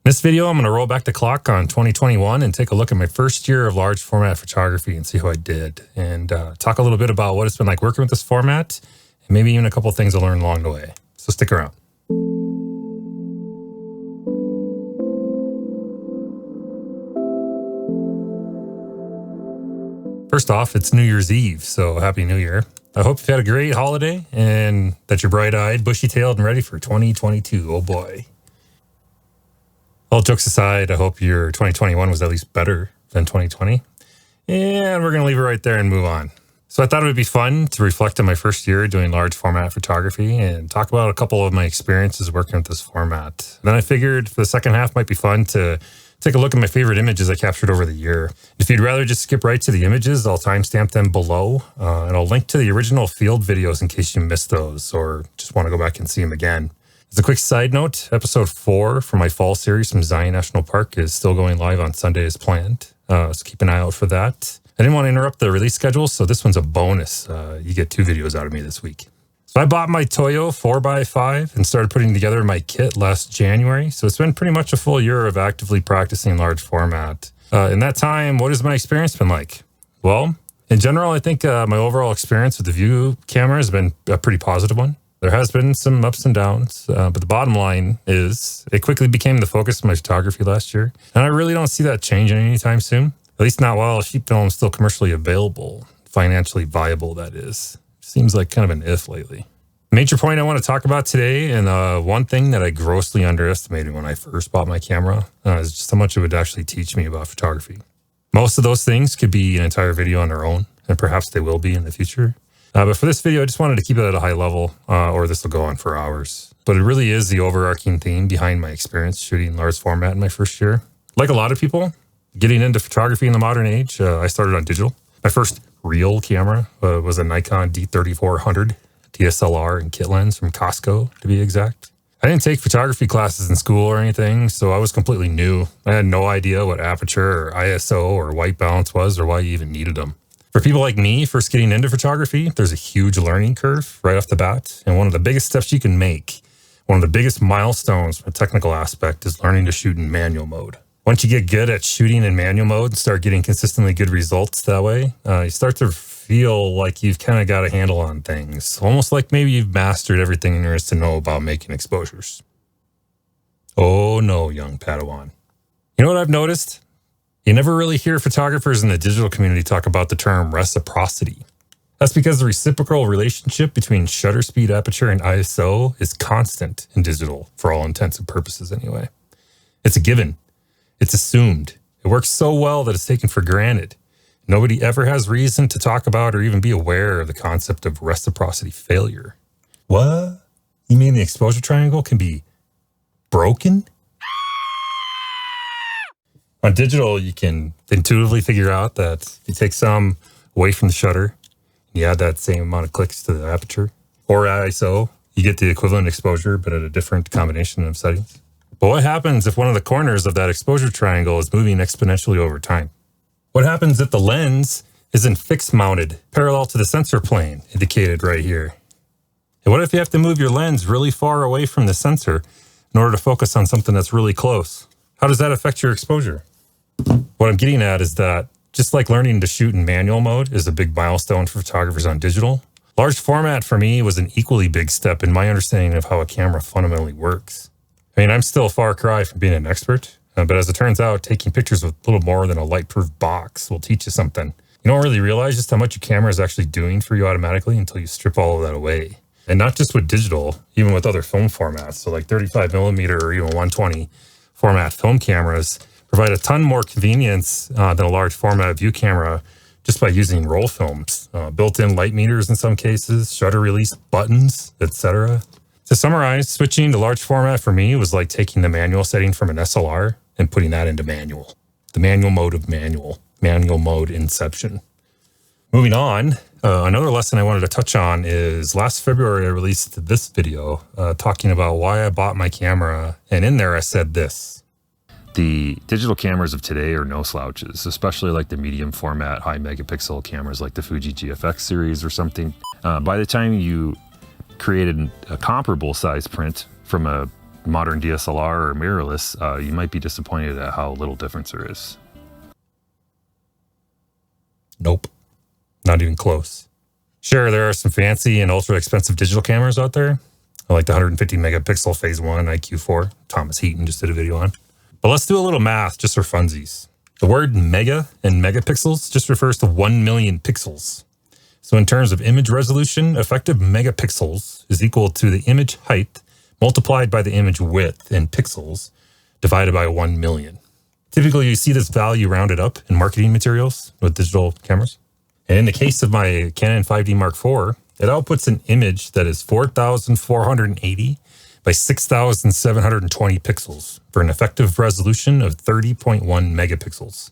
In this video, I'm going to roll back the clock on 2021 and take a look at my first year of large format photography and see how I did, and talk a little bit about what it's been like working with this format and maybe even a couple of things I learned along the way. So stick around. First off, it's New Year's Eve, so Happy New Year. I hope you've had a great holiday and that you're bright-eyed, bushy-tailed, and ready for 2022. Oh boy. All jokes aside, I hope your 2021 was at least better than 2020. And we're going to leave it right there and move on. So I thought it would be fun to reflect on my first year doing large format photography and talk about a couple of my experiences working with this format. Then I figured for the second half might be fun to take a look at my favorite images I captured over the year. If you'd rather just skip right to the images, I'll timestamp them below. And I'll link to the original field videos in case you missed those or just want to go back and see them again. As a quick side note, episode 4 from my fall series from Zion National Park is still going live on Sunday as planned. So keep an eye out for that. I didn't want to interrupt the release schedule, so this one's a bonus. You get 2 videos out of me this week. So I bought my Toyo 4x5 and started putting together my kit last January. So it's been pretty much a full year of actively practicing large format. In that time, what has my experience been like? Well, in general, I think my overall experience with the View camera has been a pretty positive one. There has been some ups and downs, but the bottom line is it quickly became the focus of my photography last year. And I really don't see that changing anytime soon, at least not while sheet film is still commercially available, financially viable, that is. Seems like kind of an if lately. Major point I want to talk about today, and one thing that I grossly underestimated when I first bought my camera is just how much it would actually teach me about photography. Most of those things could be an entire video on their own, and perhaps they will be in the future. But for this video, I just wanted to keep it at a high level, or this will go on for hours. But it really is the overarching theme behind my experience shooting large format in my first year. Like a lot of people, getting into photography in the modern age, I started on digital. My first real camera was a Nikon D3400 DSLR and kit lens from Costco, to be exact. I didn't take photography classes in school or anything, so I was completely new. I had no idea what aperture or ISO or white balance was or why you even needed them. For people like me, first getting into photography, there's a huge learning curve right off the bat. And one of the biggest steps you can make, one of the biggest milestones from a technical aspect, is learning to shoot in manual mode. Once you get good at shooting in manual mode and start getting consistently good results that way, you start to feel like you've kind of got a handle on things. Almost like maybe you've mastered everything there is to know about making exposures. Oh no, young Padawan. You know what I've noticed? You never really hear photographers in the digital community talk about the term reciprocity. That's because the reciprocal relationship between shutter speed, aperture, and ISO is constant in digital, for all intents and purposes anyway. It's a given. It's assumed. It works so well that it's taken for granted. Nobody ever has reason to talk about or even be aware of the concept of reciprocity failure. What? You mean the exposure triangle can be broken? On digital, you can intuitively figure out that if you take some away from the shutter, you add that same amount of clicks to the aperture, or ISO, you get the equivalent exposure, but at a different combination of settings. But what happens if one of the corners of that exposure triangle is moving exponentially over time? What happens if the lens isn't fixed mounted parallel to the sensor plane indicated right here? And what if you have to move your lens really far away from the sensor in order to focus on something that's really close? How does that affect your exposure? What I'm getting at is that just like learning to shoot in manual mode is a big milestone for photographers on digital, large format for me was an equally big step in my understanding of how a camera fundamentally works. I mean, I'm still a far cry from being an expert, but as it turns out, taking pictures with a little more than a light-proof box will teach you something. You don't really realize just how much your camera is actually doing for you automatically until you strip all of that away. And not just with digital, even with other film formats, so like 35mm or even 120 format film cameras provide a ton more convenience than a large format view camera just by using roll films, built-in light meters in some cases, shutter release buttons, etc. To summarize, switching to large format for me was like taking the manual setting from an SLR and putting that into manual. The manual mode of manual mode inception. Moving on, another lesson I wanted to touch on is last February I released this video talking about why I bought my camera, and in there I said this. The digital cameras of today are no slouches, especially like the medium format, high megapixel cameras like the Fuji GFX series or something. By the time you created a comparable size print from a modern DSLR or mirrorless, you might be disappointed at how little difference there is. Nope. Not even close. Sure, there are some fancy and ultra expensive digital cameras out there. I like the 150 megapixel Phase 1 IQ4. Thomas Heaton just did a video on. But let's do a little math just for funsies. The word mega in megapixels just refers to 1 million pixels. So in terms of image resolution, effective megapixels is equal to the image height multiplied by the image width in pixels divided by 1 million. Typically, you see this value rounded up in marketing materials with digital cameras. And in the case of my Canon 5D Mark IV, it outputs an image that is 4,480 by 6,720 pixels for an effective resolution of 30.1 megapixels.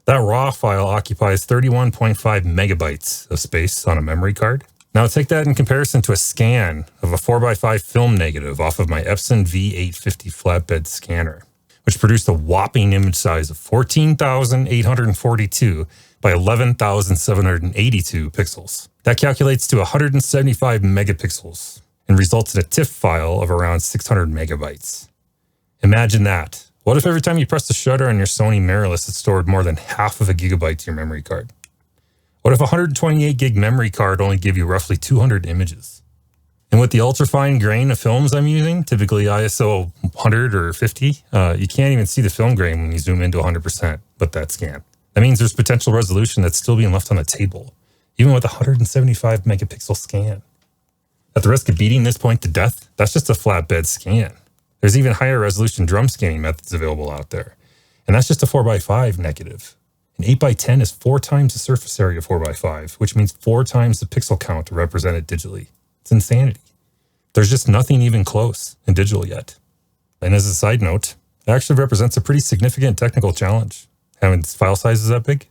That raw file occupies 31.5 megabytes of space on a memory card. Now take that in comparison to a scan of a 4x5 film negative off of my Epson V850 flatbed scanner, which produced a whopping image size of 14,842 by 11,782 pixels. That calculates to 175 megapixels and results in a TIFF file of around 600 megabytes. Imagine that. What if every time you press the shutter on your Sony mirrorless, it stored more than half of a gigabyte to your memory card? What if a 128 gig memory card only gave you roughly 200 images? And with the ultra-fine grain of films I'm using, typically ISO 100 or 50, you can't even see the film grain when you zoom into 100% with that scan. That means there's potential resolution that's still being left on the table, even with a 175 megapixel scan. At the risk of beating this point to death, that's just a flatbed scan. There's even higher resolution drum scanning methods available out there. And that's just a 4x5 negative. An 8x10 is 4 times the surface area of 4x5, which means 4 times the pixel count represented digitally. It's insanity. There's just nothing even close in digital yet. And as a side note, it actually represents a pretty significant technical challenge, having file sizes that big.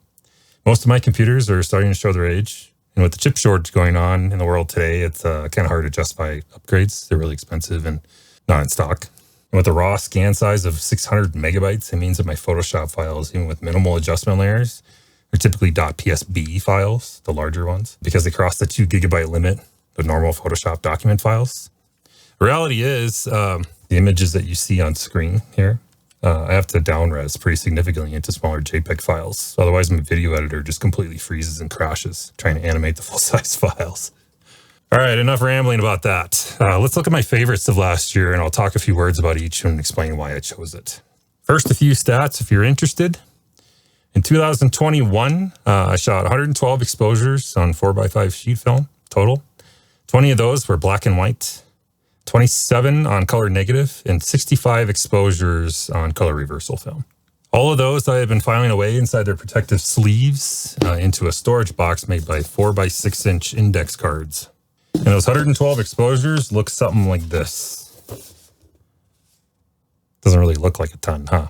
Most of my computers are starting to show their age. And with the chip shortage going on in the world today, it's kind of hard to justify upgrades. They're really expensive and not in stock. And with a raw scan size of 600 megabytes, it means that my Photoshop files, even with minimal adjustment layers, are typically .psb files, the larger ones, because they cross the 2 gigabyte limit of normal Photoshop document files. The reality is, the images that you see on screen here, I have to downres pretty significantly into smaller JPEG files. Otherwise, my video editor just completely freezes and crashes trying to animate the full-size files. All right, enough rambling about that. Let's look at my favorites of last year, and I'll talk a few words about each and explain why I chose it. First, a few stats if you're interested. In 2021, I shot 112 exposures on 4x5 sheet film total. 20 of those were black and white, 27 on color negative, and 65 exposures on color reversal film. All of those I have been filing away inside their protective sleeves into a storage box made by 4x6-inch index cards. And those 112 exposures look something like this. Doesn't really look like a ton, huh?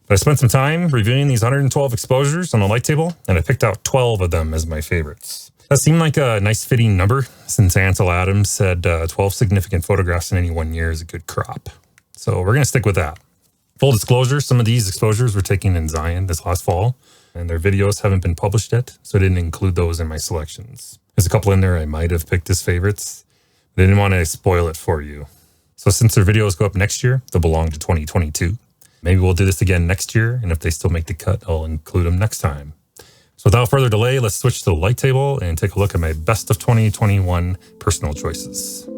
But I spent some time reviewing these 112 exposures on the light table, and I picked out 12 of them as my favorites. That seemed like a nice fitting number, since Ansel Adams said 12 significant photographs in any one year is a good crop. So we're going to stick with that. Full disclosure, some of these exposures were taken in Zion this last fall, and their videos haven't been published yet, so I didn't include those in my selections. There's a couple in there I might have picked as favorites, but I didn't want to spoil it for you. So since their videos go up next year, they'll belong to 2022. Maybe we'll do this again next year, and if they still make the cut, I'll include them next time. So without further delay, let's switch to the light table and take a look at my best of 2021 personal choices.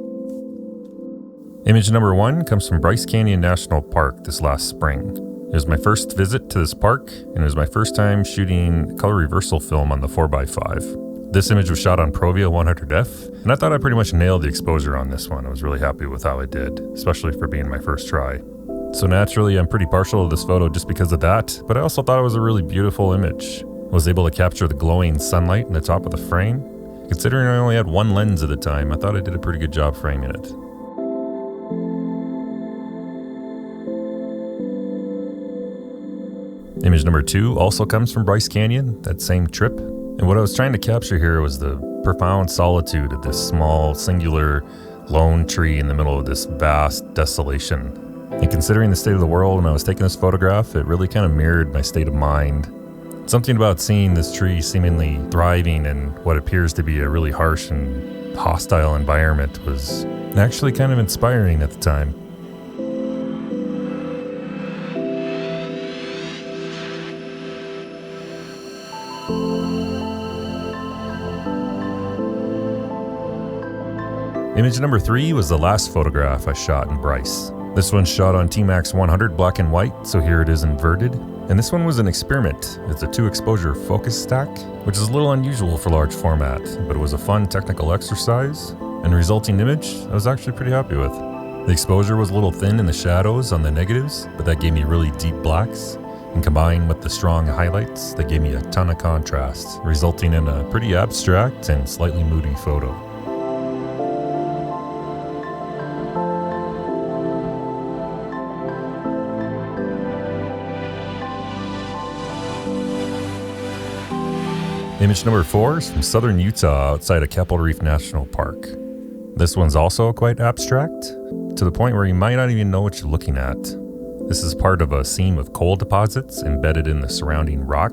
Image number 1 comes from Bryce Canyon National Park this last spring. It was my first visit to this park, and it was my first time shooting color reversal film on the 4x5. This image was shot on Provia 100F, and I thought I pretty much nailed the exposure on this one. I was really happy with how I did, especially for being my first try. So naturally, I'm pretty partial to this photo just because of that, but I also thought it was a really beautiful image. I was able to capture the glowing sunlight in the top of the frame. Considering I only had one lens at the time, I thought I did a pretty good job framing it. Image number 2 also comes from Bryce Canyon, that same trip. And what I was trying to capture here was the profound solitude of this small, singular, lone tree in the middle of this vast desolation. And considering the state of the world when I was taking this photograph, it really kind of mirrored my state of mind. Something about seeing this tree seemingly thriving in what appears to be a really harsh and hostile environment was actually kind of inspiring at the time. Image number 3 was the last photograph I shot in Bryce. This one's shot on T-Max 100 black and white, so here it is inverted. And this one was an experiment. It's a 2-exposure focus stack, which is a little unusual for large format, but it was a fun technical exercise, and the resulting image I was actually pretty happy with. The exposure was a little thin in the shadows on the negatives, but that gave me really deep blacks, and combined with the strong highlights, that gave me a ton of contrast, resulting in a pretty abstract and slightly moody photo. Image number 4 is from southern Utah outside of Capitol Reef National Park. This one's also quite abstract, to the point where you might not even know what you're looking at. This is part of a seam of coal deposits embedded in the surrounding rock,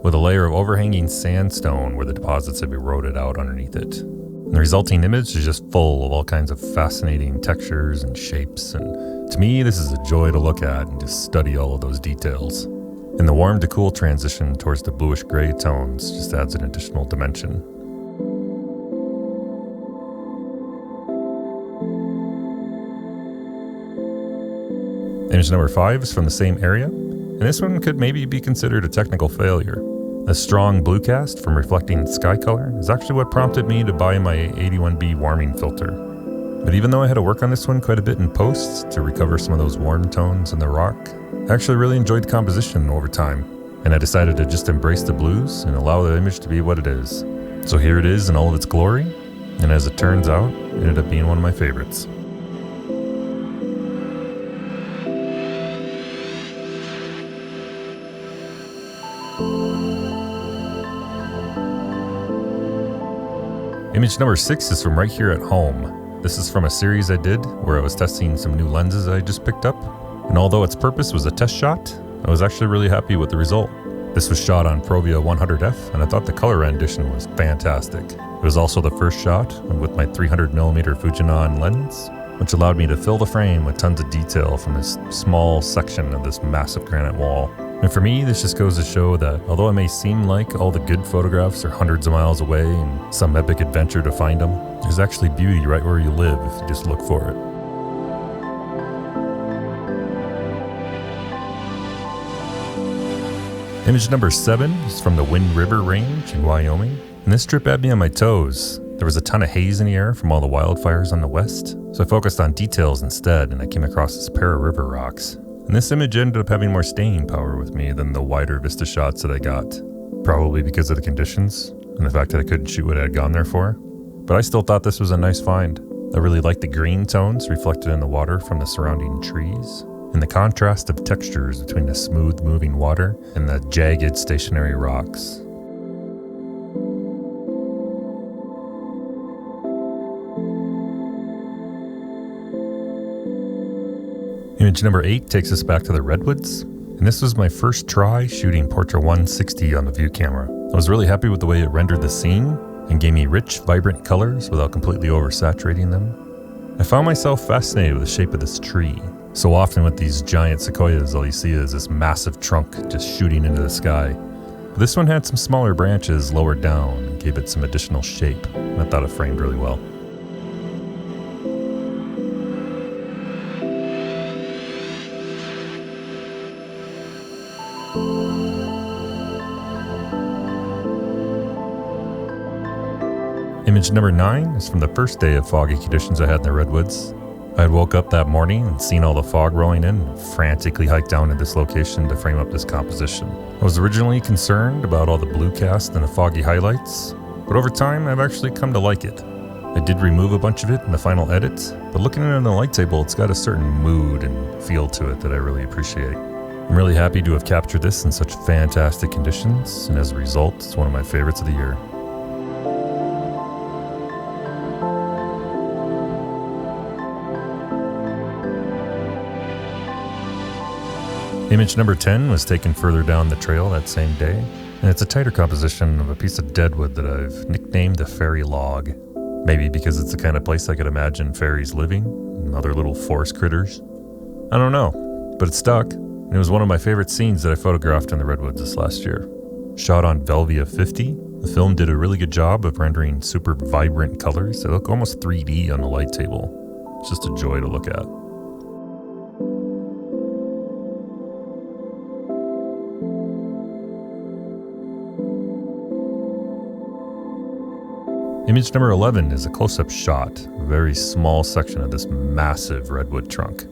with a layer of overhanging sandstone where the deposits have eroded out underneath it. And the resulting image is just full of all kinds of fascinating textures and shapes, and to me this is a joy to look at and just study all of those details. And the warm to cool transition towards the bluish gray tones just adds an additional dimension. Image number 5 is from the same area, and this one could maybe be considered a technical failure. The strong blue cast from reflecting sky color is actually what prompted me to buy my 81B warming filter. But even though I had to work on this one quite a bit in post to recover some of those warm tones in the rock, I actually really enjoyed the composition over time, and I decided to just embrace the blues and allow the image to be what it is. So here it is in all of its glory, and as it turns out, it ended up being one of my favorites. Image number 6 is from right here at home. This is from a series I did where I was testing some new lenses I just picked up. And although its purpose was a test shot, I was actually really happy with the result. This was shot on Provia 100F, and I thought the color rendition was fantastic. It was also the first shot with my 300mm Fujinon lens, which allowed me to fill the frame with tons of detail from this small section of this massive granite wall. And for me, this just goes to show that although it may seem like all the good photographs are hundreds of miles away and some epic adventure to find them, there's actually beauty right where you live if you just look for it. Image number 7 is from the Wind River Range in Wyoming, and this trip had me on my toes. There was a ton of haze in the air from all the wildfires on the west, so I focused on details instead, and I came across this pair of river rocks. And this image ended up having more staying power with me than the wider vista shots that I got, probably because of the conditions and the fact that I couldn't shoot what I had gone there for. But I still thought this was a nice find. I really liked the green tones reflected in the water from the surrounding trees, and the contrast of textures between the smooth moving water and the jagged stationary rocks. Image number 8 takes us back to the Redwoods, and this was my first try shooting Portra 160 on the view camera. I was really happy with the way it rendered the scene and gave me rich, vibrant colors without completely oversaturating them. I found myself fascinated with the shape of this tree. So often with these giant sequoias, all you see is this massive trunk just shooting into the sky. But this one had some smaller branches lowered down and gave it some additional shape, and I thought it framed really well. Image number 9 is from the first day of foggy conditions I had in the Redwoods. I had woke up that morning and seen all the fog rolling in and frantically hiked down to this location to frame up this composition. I was originally concerned about all the blue cast and the foggy highlights, but over time I've actually come to like it. I did remove a bunch of it in the final edit, but looking at it on the light table, it's got a certain mood and feel to it that I really appreciate. I'm really happy to have captured this in such fantastic conditions, and as a result, it's one of my favorites of the year. Image number 10 was taken further down the trail that same day, and it's a tighter composition of a piece of deadwood that I've nicknamed the fairy log. Maybe because it's the kind of place I could imagine fairies living and other little forest critters. I don't know, but it stuck, and it was one of my favorite scenes that I photographed in the Redwoods this last year. Shot on Velvia 50, The film did a really good job of rendering super vibrant colors. They look almost 3D on the light table. It's just a joy to look at. Image number 11 is a close-up shot, a very small section of this massive redwood trunk.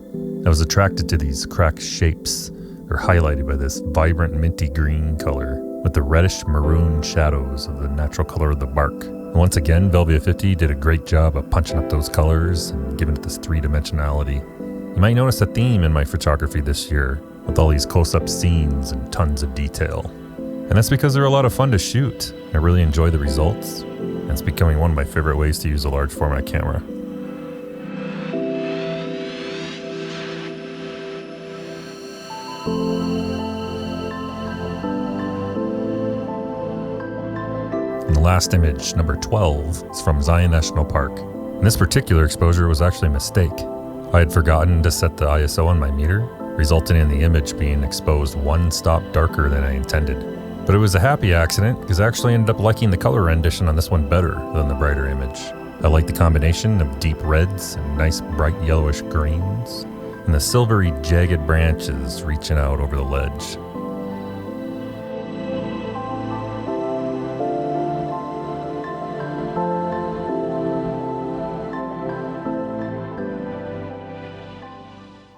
I was attracted to these cracked shapes. They're highlighted by this vibrant minty green color with the reddish maroon shadows of the natural color of the bark. And once again, Velvia 50 did a great job of punching up those colors and giving it this three-dimensionality. You might notice a theme in my photography this year with all these close-up scenes and tons of detail. And that's because they're a lot of fun to shoot. I really enjoy the results. And it's becoming one of my favorite ways to use a large format camera. And the last image, number 12, is from Zion National Park. And this particular exposure was actually a mistake. I had forgotten to set the ISO on my meter, resulting in the image being exposed one stop darker than I intended. But it was a happy accident because I actually ended up liking the color rendition on this one better than the brighter image. I like the combination of deep reds and nice bright yellowish greens, and the silvery jagged branches reaching out over the ledge.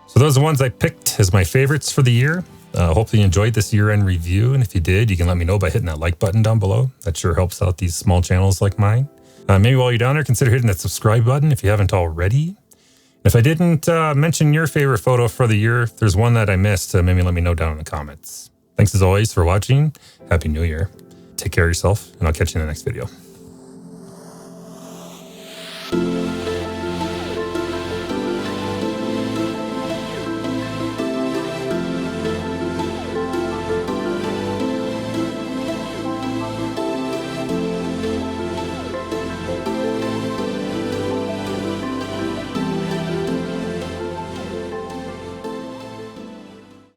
So those are the ones I picked as my favorites for the year. Hopefully you enjoyed this year-end review, and if you did, you can let me know by hitting that like button down below. That sure helps out these small channels like mine. Maybe while you're down there, consider hitting that subscribe button if you haven't already. If I didn't mention your favorite photo for the year, if there's one that I missed, maybe let me know down in the comments. Thanks as always for watching. Happy New Year. Take care of yourself, and I'll catch you in the next video.